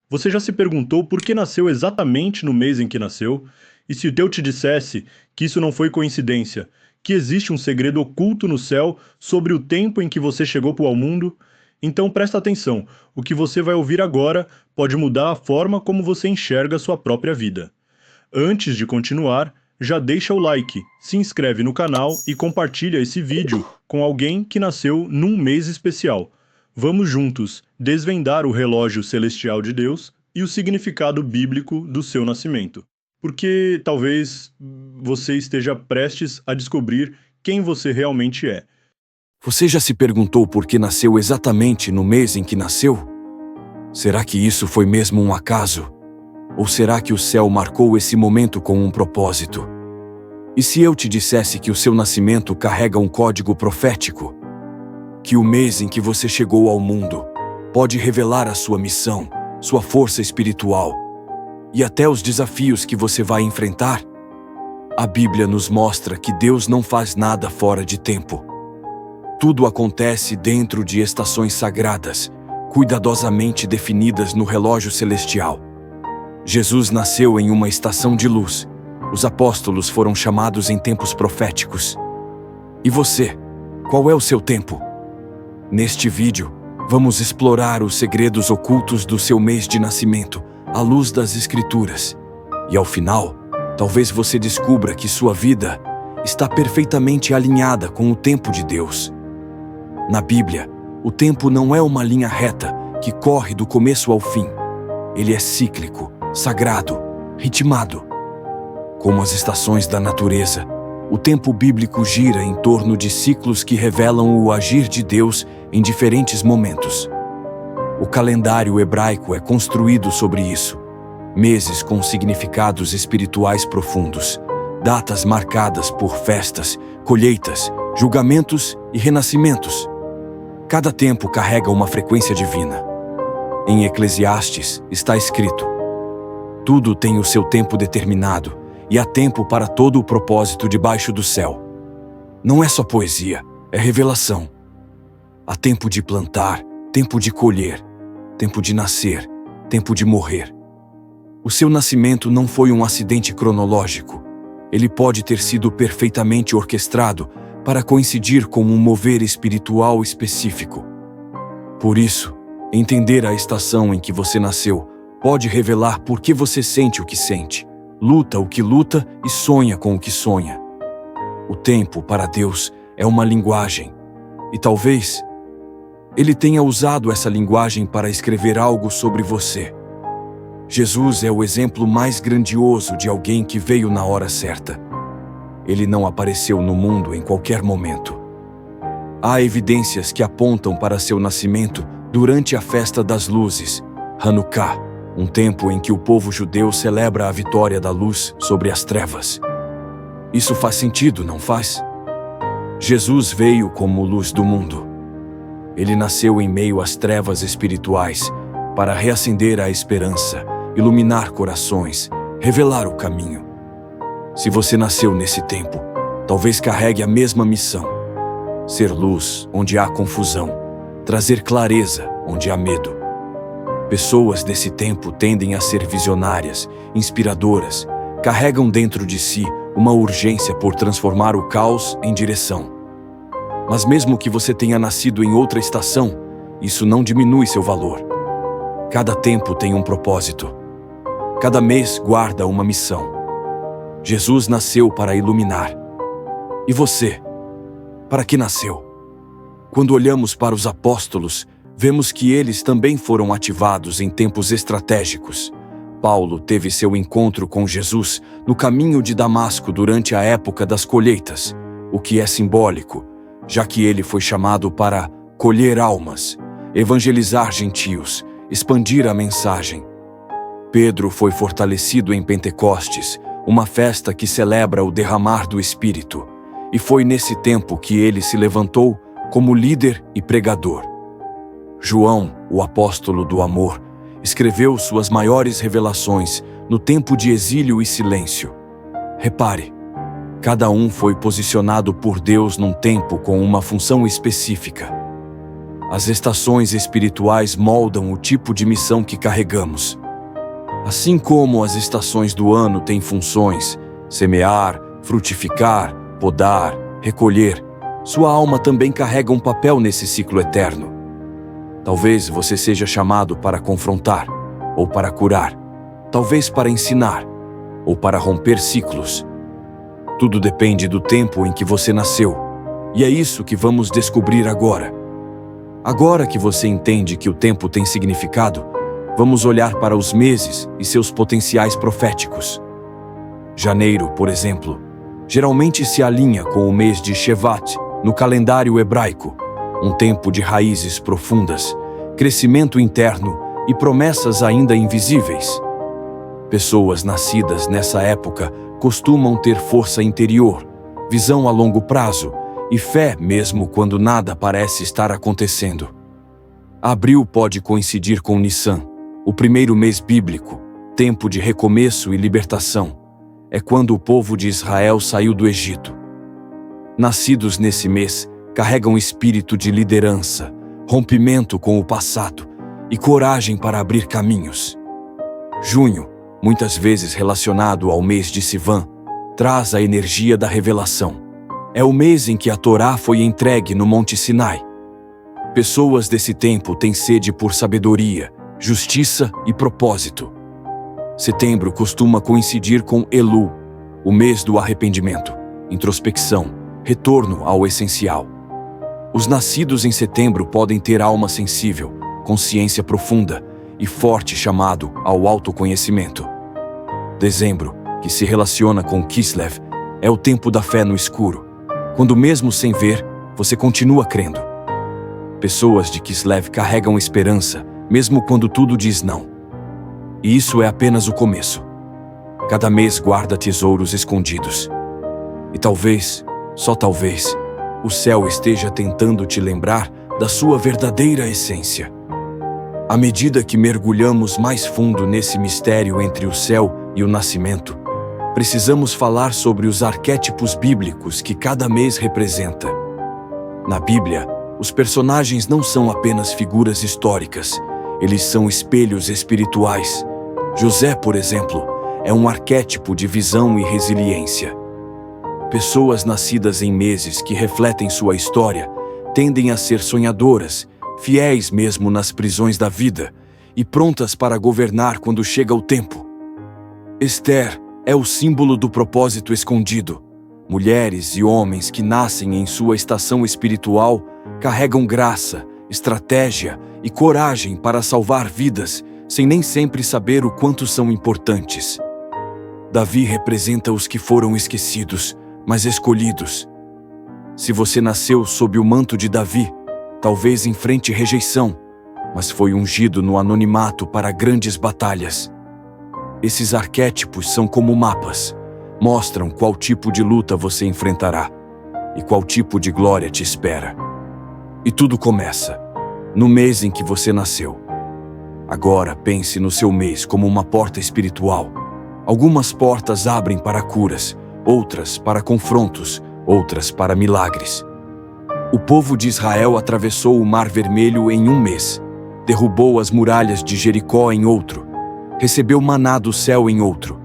Você já se perguntou por que nasceu exatamente no mês em que nasceu? E se eu te dissesse que isso não foi coincidência, que existe um segredo oculto no céu sobre o tempo em que você chegou ao mundo? Então presta atenção, o que você vai ouvir agora pode mudar a forma como você enxerga a sua própria vida. Antes de continuar, já deixa o like, se inscreve no canal e compartilha esse vídeo com alguém que nasceu num mês especial. Vamos juntos desvendar o relógio celestial de Deus e o significado bíblico do seu nascimento. Porque talvez você esteja prestes a descobrir quem você realmente é. Você já se perguntou por que nasceu exatamente no mês em que nasceu? Será que isso foi mesmo um acaso? Ou será que o céu marcou esse momento com um propósito? E se eu te dissesse que o seu nascimento carrega um código profético? Que o mês em que você chegou ao mundo pode revelar a sua missão, sua força espiritual e até os desafios que você vai enfrentar? A Bíblia nos mostra que Deus não faz nada fora de tempo. Tudo acontece dentro de estações sagradas, cuidadosamente definidas no relógio celestial. Jesus nasceu em uma estação de luz. Os apóstolos foram chamados em tempos proféticos. E você, qual é o seu tempo? Neste vídeo, vamos explorar os segredos ocultos do seu mês de nascimento, à luz das Escrituras. E ao final, talvez você descubra que sua vida está perfeitamente alinhada com o tempo de Deus. Na Bíblia, o tempo não é uma linha reta que corre do começo ao fim. Ele é cíclico, sagrado, ritmado. Como as estações da natureza, o tempo bíblico gira em torno de ciclos que revelam o agir de Deus em diferentes momentos. O calendário hebraico é construído sobre isso. Meses com significados espirituais profundos, datas marcadas por festas, colheitas, julgamentos e renascimentos. Cada tempo carrega uma frequência divina. Em Eclesiastes está escrito: tudo tem o seu tempo determinado, e há tempo para todo o propósito debaixo do céu. Não é só poesia, é revelação. Há tempo de plantar, tempo de colher, tempo de nascer, tempo de morrer. O seu nascimento não foi um acidente cronológico. Ele pode ter sido perfeitamente orquestrado para coincidir com um mover espiritual específico. Por isso, entender a estação em que você nasceu pode revelar por que você sente o que sente, luta o que luta e sonha com o que sonha. O tempo, para Deus, é uma linguagem, e talvez Ele tenha usado essa linguagem para escrever algo sobre você. Jesus é o exemplo mais grandioso de alguém que veio na hora certa. Ele não apareceu no mundo em qualquer momento. Há evidências que apontam para seu nascimento durante a festa das luzes, Hanukkah, um tempo em que o povo judeu celebra a vitória da luz sobre as trevas. Isso faz sentido, não faz? Jesus veio como luz do mundo. Ele nasceu em meio às trevas espirituais para reacender a esperança, iluminar corações, revelar o caminho. Se você nasceu nesse tempo, talvez carregue a mesma missão: ser luz onde há confusão, trazer clareza onde há medo. Pessoas desse tempo tendem a ser visionárias, inspiradoras, carregam dentro de si uma urgência por transformar o caos em direção. Mas mesmo que você tenha nascido em outra estação, isso não diminui seu valor. Cada tempo tem um propósito. Cada mês guarda uma missão. Jesus nasceu para iluminar. E você? Para que nasceu? Quando olhamos para os apóstolos, vemos que eles também foram ativados em tempos estratégicos. Paulo teve seu encontro com Jesus no caminho de Damasco durante a época das colheitas, o que é simbólico, já que ele foi chamado para colher almas, evangelizar gentios, expandir a mensagem. Pedro foi fortalecido em Pentecostes, uma festa que celebra o derramar do Espírito, e foi nesse tempo que ele se levantou como líder e pregador. João, o apóstolo do amor, escreveu suas maiores revelações no tempo de exílio e silêncio. Repare, cada um foi posicionado por Deus num tempo com uma função específica. As estações espirituais moldam o tipo de missão que carregamos. Assim como as estações do ano têm funções: semear, frutificar, podar, recolher, sua alma também carrega um papel nesse ciclo eterno. Talvez você seja chamado para confrontar, ou para curar, talvez para ensinar, ou para romper ciclos. Tudo depende do tempo em que você nasceu, e é isso que vamos descobrir agora. Agora que você entende que o tempo tem significado, vamos olhar para os meses e seus potenciais proféticos. Janeiro, por exemplo, geralmente se alinha com o mês de Shevat no calendário hebraico, um tempo de raízes profundas, crescimento interno e promessas ainda invisíveis. Pessoas nascidas nessa época costumam ter força interior, visão a longo prazo e fé mesmo quando nada parece estar acontecendo. Abril pode coincidir com Nissan, o primeiro mês bíblico, tempo de recomeço e libertação. É quando o povo de Israel saiu do Egito. Nascidos nesse mês, carregam espírito de liderança, rompimento com o passado e coragem para abrir caminhos. Junho, muitas vezes relacionado ao mês de Sivan, traz a energia da revelação. É o mês em que a Torá foi entregue no Monte Sinai. Pessoas desse tempo têm sede por sabedoria, justiça e propósito. Setembro costuma coincidir com Elul, o mês do arrependimento, introspecção, retorno ao essencial. Os nascidos em setembro podem ter alma sensível, consciência profunda e forte chamado ao autoconhecimento. Dezembro, que se relaciona com Kislev, é o tempo da fé no escuro, quando mesmo sem ver, você continua crendo. Pessoas de Kislev carregam esperança, mesmo quando tudo diz não. E isso é apenas o começo. Cada mês guarda tesouros escondidos. E talvez, só talvez, o céu esteja tentando te lembrar da sua verdadeira essência. À medida que mergulhamos mais fundo nesse mistério entre o céu e o nascimento, precisamos falar sobre os arquétipos bíblicos que cada mês representa. Na Bíblia, os personagens não são apenas figuras históricas, eles são espelhos espirituais. José, por exemplo, é um arquétipo de visão e resiliência. Pessoas nascidas em meses que refletem sua história tendem a ser sonhadoras, fiéis mesmo nas prisões da vida e prontas para governar quando chega o tempo. Esther é o símbolo do propósito escondido. Mulheres e homens que nascem em sua estação espiritual carregam graça, estratégia e coragem para salvar vidas, sem nem sempre saber o quanto são importantes. Davi representa os que foram esquecidos, mas escolhidos. Se você nasceu sob o manto de Davi, talvez enfrente rejeição, mas foi ungido no anonimato para grandes batalhas. Esses arquétipos são como mapas, mostram qual tipo de luta você enfrentará e qual tipo de glória te espera. E tudo começa no mês em que você nasceu. Agora pense no seu mês como uma porta espiritual. Algumas portas abrem para curas, outras para confrontos, outras para milagres. O povo de Israel atravessou o Mar Vermelho em um mês, derrubou as muralhas de Jericó em outro, recebeu maná do céu em outro.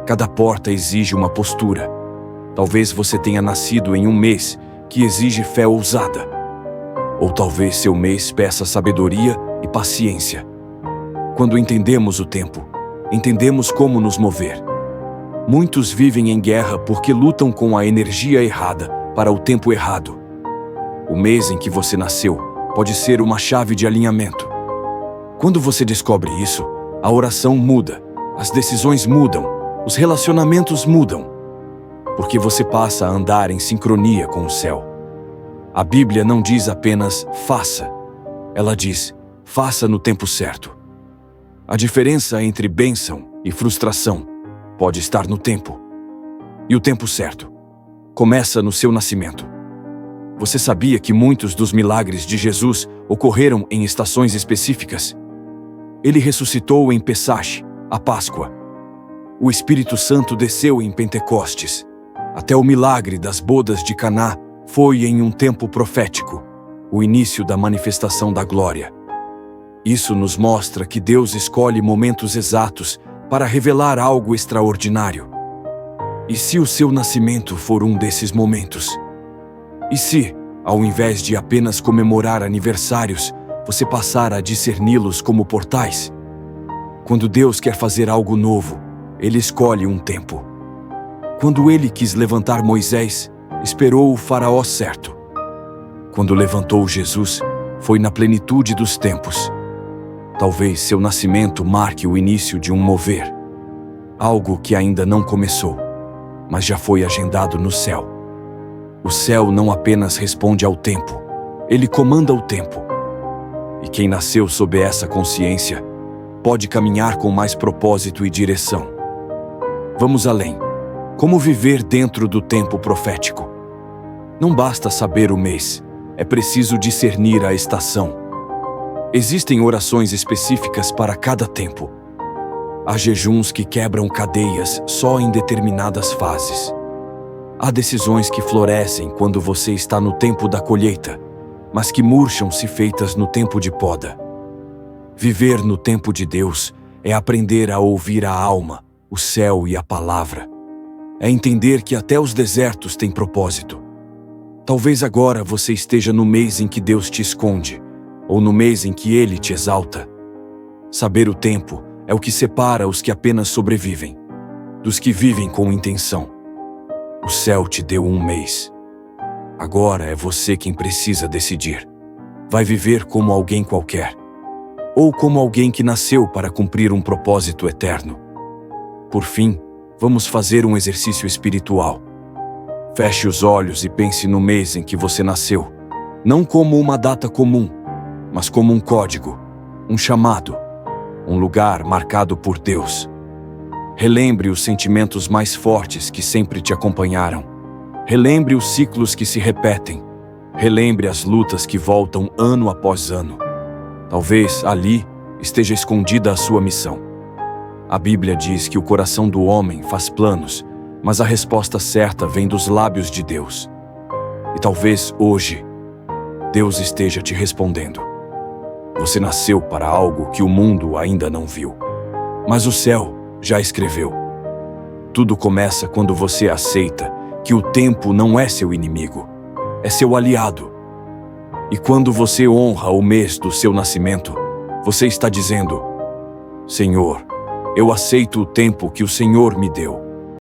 Cada porta exige uma postura. Talvez você tenha nascido em um mês que exige fé ousada. Ou talvez seu mês peça sabedoria e paciência. Quando entendemos o tempo, entendemos como nos mover. Muitos vivem em guerra porque lutam com a energia errada para o tempo errado. O mês em que você nasceu pode ser uma chave de alinhamento. Quando você descobre isso, a oração muda, as decisões mudam, os relacionamentos mudam, porque você passa a andar em sincronia com o céu. A Bíblia não diz apenas faça, ela diz faça no tempo certo. A diferença entre bênção e frustração pode estar no tempo. E o tempo certo começa no seu nascimento. Você sabia que muitos dos milagres de Jesus ocorreram em estações específicas? Ele ressuscitou em Pessach, a Páscoa. O Espírito Santo desceu em Pentecostes. Até o milagre das bodas de Caná foi em um tempo profético. o início da manifestação da glória. Isso nos mostra que Deus escolhe momentos exatos para revelar algo extraordinário. E se o seu nascimento for um desses momentos? E se, ao invés de apenas comemorar aniversários, você passar a discerni-los como portais? Quando Deus quer fazer algo novo, Ele escolhe um tempo. Quando Ele quis levantar Moisés, esperou o faraó certo. Quando levantou Jesus, foi na plenitude dos tempos. Talvez seu nascimento marque o início de um mover. Algo que ainda não começou, mas já foi agendado no céu. O céu não apenas responde ao tempo, ele comanda o tempo. E quem nasceu sob essa consciência, pode caminhar com mais propósito e direção. Vamos além. Como viver dentro do tempo profético? Não basta saber o mês, é preciso discernir a estação. Existem orações específicas para cada tempo. Há jejuns que quebram cadeias só em determinadas fases. Há decisões que florescem quando você está no tempo da colheita, mas que murcham se feitas no tempo de poda. Viver no tempo de Deus é aprender a ouvir a alma, o céu e a palavra. É entender que até os desertos têm propósito. Talvez agora você esteja no mês em que Deus te esconde, ou no mês em que Ele te exalta. Saber o tempo é o que separa os que apenas sobrevivem, dos que vivem com intenção. O céu te deu um mês. Agora é você quem precisa decidir. Vai viver como alguém qualquer, ou como alguém que nasceu para cumprir um propósito eterno. Por fim, vamos fazer um exercício espiritual. Feche os olhos e pense no mês em que você nasceu, não como uma data comum, mas como um código, um chamado, um lugar marcado por Deus. Relembre os sentimentos mais fortes que sempre te acompanharam. Relembre os ciclos que se repetem. Relembre as lutas que voltam ano após ano. Talvez ali esteja escondida a sua missão. A Bíblia diz que o coração do homem faz planos, mas a resposta certa vem dos lábios de Deus. E talvez hoje, Deus esteja te respondendo. Você nasceu para algo que o mundo ainda não viu, mas o céu já escreveu. Tudo começa quando você aceita que o tempo não é seu inimigo, é seu aliado. E quando você honra o mês do seu nascimento, você está dizendo: Senhor, eu aceito o tempo que o Senhor me deu.